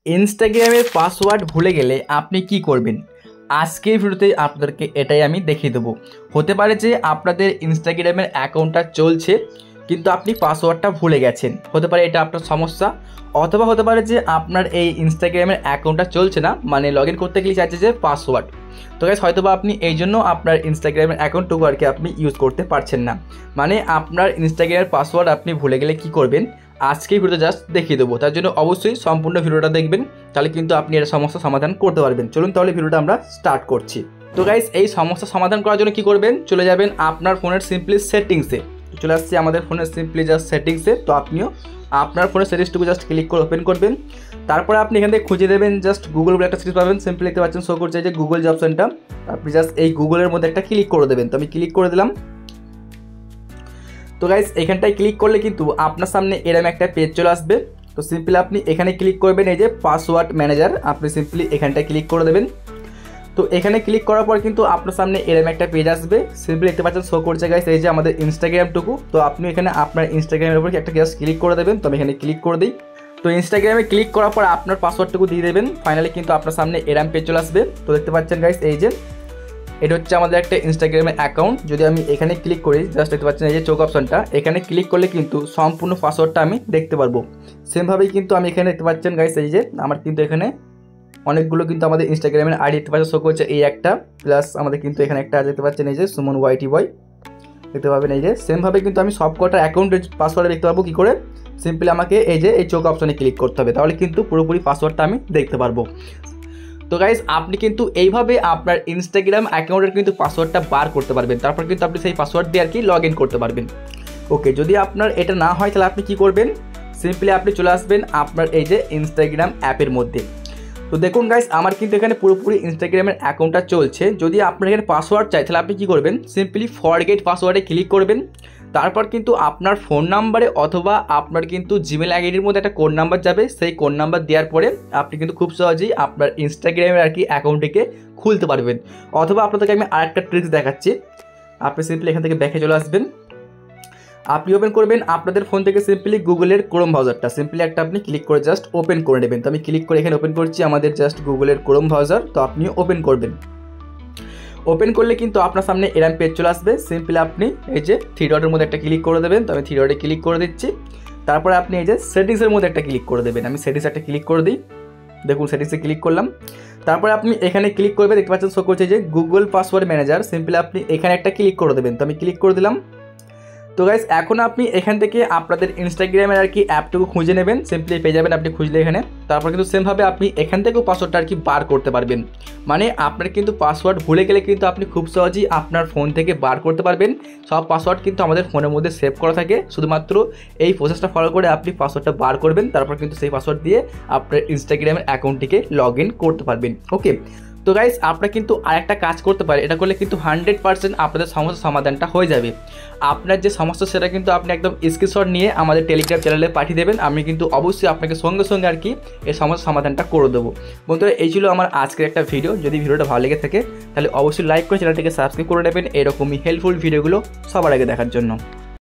ইনস্টাগ্রামের পাসওয়ার্ড ভুলে গেলে আপনি কি করবেন? আজকের ভিডিওতে আপনাদেরকে এটাই আমি দেখিয়ে দেবো। হতে পারে যে আপনাদের ইনস্টাগ্রামের অ্যাকাউন্টটা চলছে কিন্তু আপনি পাসওয়ার্ডটা ভুলে গেছেন, হতে পারে এটা আপনার সমস্যা। অথবা হতে পারে যে আপনার এই ইনস্টাগ্রামের অ্যাকাউন্টটা চলছে না, মানে লগ ইন করতে গেলে চাইছে যে পাসওয়ার্ড। তো গাইস হয়তো বা আপনি এই জন্য আপনার ইনস্টাগ্রামের অ্যাকাউন্টটুকু আর কি আপনি ইউজ করতে পারছেন না, মানে আপনার ইনস্টাগ্রামের পাসওয়ার্ড আপনি ভুলে গেলে কি করবেন আজকেই ভিডিওতে জাস্ট দেখিয়ে দেবো। তার জন্য অবশ্যই সম্পূর্ণ ভিডিওটা দেখবেন, তাহলে কিন্তু আপনি এর সমস্যা সমাধান করতে পারবেন। চলুন তাহলে ভিডিওটা আমরা স্টার্ট করছি। তো গাইস এই সমস্যা সমাধান করার জন্য কি করবেন, চলে যাবেন আপনার ফোনের সিম্পলি সেটিংসে। চলে আসছি আমাদের ফোনের সিম্পলি জাস্ট সেটিংসে। তো আপনিও আপনার ফোনের সেটিংসটুকু জাস্ট ক্লিক করে ওপেন করবেন। তারপরে আপনি এখান থেকে খুঁজে দেবেন জাস্ট গুগল বলে একটা সিরিজ পাবেন। সিম্পলি দেখতে পাচ্ছেন শো করছে যে গুগল যে অপশনটা, আপনি জাস্ট এই গুগলের মধ্যে একটা ক্লিক করে দেবেন। তো আমি ক্লিক করে দিলাম। তো গাইস এখানটায় ক্লিক করলে কিন্তু আপনার সামনে এরকম একটা পেজ চলে আসবে। তো সিম্পলি আপনি এখানে ক্লিক করবেন, এই যে পাসওয়ার্ড ম্যানেজার, আপনি সিম্পলি এখানটায় ক্লিক করে দেবেন। তো এখানে ক্লিক করার পর কিন্তু আপনার সামনে এরকম একটা পেজ আসবে। সিম্পলি দেখতে পাচ্ছেন শো করছে গাইস এই যে আমাদের ইনস্টাগ্রামটুকু। তো আপনি এখানে আপনার ইনস্টাগ্রামের উপর একটা জাস্ট ক্লিক করে দেবেন। তো আমি এখানে ক্লিক করে দিই। তো ইনস্টাগ্রামে ক্লিক করার পর আপনার পাসওয়ার্ডটুকু দিয়ে দেবেন। ফাইনালি কিন্তু আপনার সামনে এরকম পেজ চলে আসবে। তো দেখতে পাচ্ছেন গাইস এই যে এটা হচ্ছে আমাদের একটা ইনস্টাগ্রামের অ্যাকাউন্ট। যদি আমি এখানে ক্লিক করি, জাস্ট দেখতে পাচ্ছেন এই যে চোখ অপশনটা, এখানে ক্লিক করলে কিন্তু সম্পূর্ণ পাসওয়ার্ডটা আমি দেখতে পারবো। সেমভাবেই কিন্তু আমি এখানে দেখতে পাচ্ছেন গাইস এই যে আমার কিন্তু এখানে অনেকগুলো কিন্তু আমাদের ইনস্টাগ্রামের আইডি দেখতে পাচ্ছেন শো করছে, এই একটা প্লাস আমাদের কিন্তু এখানে একটা দেখতে পাচ্ছেন এই যে সুমন ওয়াইটি বয় দেখতে পাবেন। এই যে সেমভাবে কিন্তু আমি সব কটা অ্যাকাউন্টের পাসওয়ার্ড দেখতে পাবো। কী করে, সিম্পলি আমাকে এই যে এই চোখ অপশনে ক্লিক করতে হবে, তাহলে কিন্তু পুরোপুরি পাসওয়ার্ডটা আমি দেখতে পারবো। তো গাইজ আপনি কিন্তু এইভাবে আপনার ইনস্টাগ্রাম অ্যাকাউন্টের কিন্তু পাসওয়ার্ডটা বার করতে পারবেন। তারপর কিন্তু আপনি সেই পাসওয়ার্ড দিয়ে আর কি লগ ইন করতে পারবেন। ওকে, যদি আপনার এটা না হয় তাহলে আপনি কি করবেন, সিম্পলি আপনি চলে আসবেন আপনার এই যে ইনস্টাগ্রাম অ্যাপের মধ্যে। তো দেখুন গাইজ আমার কিন্তু এখানে পুরোপুরি ইনস্টাগ্রামের অ্যাকাউন্টটা চলছে। যদি আপনার এখানে পাসওয়ার্ড চাই তাহলে আপনি কী করবেন, সিম্পলি ফরগেট পাসওয়ার্ডে ক্লিক করবেন। তারপর কিন্তু আপনার ফোন নাম্বারে অথবা আপনার কিন্তু জিমেল আইডির মধ্যে একটা কোড নাম্বার যাবে। সেই কোড নাম্বার দেওয়ার পরে আপনি কিন্তু খুব সহজেই আপনার ইনস্টাগ্রামের আর কি অ্যাকাউন্টটিকে খুলতে পারবেন। অথবা আপনাদেরকে আমি আরেকটা ট্রিক্স দেখাচ্ছি। আপনি সিম্পলি এখান থেকে ব্যাকে চলে আসবেন। আপনি ওপেন করবেন আপনাদের ফোন থেকে সিম্পলি গুগলের ক্রোম ব্রাউজারটা, সিম্পলি একটা আপনি ক্লিক করে জাস্ট ওপেন করে নেবেন। তো আমি ক্লিক করে এখানে ওপেন করছি আমাদের জাস্ট গুগলের ক্রোম ব্রাউজার। তো আপনিও ওপেন করবেন। ওপেন করলে কিন্তু আপনার সামনে এরকম পেজ চলে আসবে। সিম্পলি আপনি এই যে থ্রি ডটের মধ্যে একটা ক্লিক করে দেবেন। তো আমি থ্রি ডটে ক্লিক করে দিচ্ছি। তারপরে আপনি এই যে সেটিংসের মধ্যে একটা ক্লিক করে দেবেন। আমি সেটিংস একটা ক্লিক করে দিই। দেখুন সেটিংসে ক্লিক করলাম। তারপরে আপনি এখানে ক্লিক করবে, দেখতে পাচ্ছেন শো করছে যে গুগল পাসওয়ার্ড ম্যানেজার, সিম্পলি আপনি এখানে একটা ক্লিক করে দেবেন। তো আমি ক্লিক করে দিলাম। তো গাইস এখন আপনি এখান থেকে আপনাদের ইনস্টাগ্রামের আর কি অ্যাপটুকু খুঁজে নেবেন। সিম্পলি পেয়ে যাবেন আপনি খুঁজলে এখানে। তারপর কিন্তু সেমভাবে আপনি এখান থেকেও পাসওয়ার্ডটা আর কি বার করতে পারবেন। মানে আপনার কিন্তু পাসওয়ার্ড ভুলে গেলে কিন্তু আপনি খুব সহজেই আপনার ফোন থেকে বার করতে পারবেন। সব পাসওয়ার্ড কিন্তু আমাদের ফোনের মধ্যে সেভ করা থাকে, শুধুমাত্র এই প্রসেসটা ফলো করে আপনি পাসওয়ার্ডটা বার করবেন। তারপর কিন্তু সেই পাসওয়ার্ড দিয়ে আপনার ইনস্টাগ্রামের অ্যাকাউন্টটিকে লগ ইন করতে পারবেন। ওকে, তো গাইস আপনারা কিন্তু আরেকটা কাজ করতে পারেন, এটা করলে কিন্তু 100% আপনাদের সমস্যার সমাধানটা হয়ে যাবে। আপনার যে সমস্যা সেটা কিন্তু আপনি একদম স্ক্রিনশট নিয়ে আমাদের টেলিগ্রাম চ্যানেলে পাঠিয়ে দেবেন। আমি কিন্তু অবশ্যই আপনাকে সঙ্গে সঙ্গে আর কি এই সমস্যার সমাধানটা করে দেবো। বন্ধুরা এই ছিল আমার আজকের একটা ভিডিও। যদি ভিডিওটা ভালো লেগে থাকে তাহলে অবশ্যই লাইক করে চ্যানেলটিকে সাবস্ক্রাইব করে নেবেন এরকমই হেল্পফুল ভিডিওগুলো সবার আগে দেখার জন্য।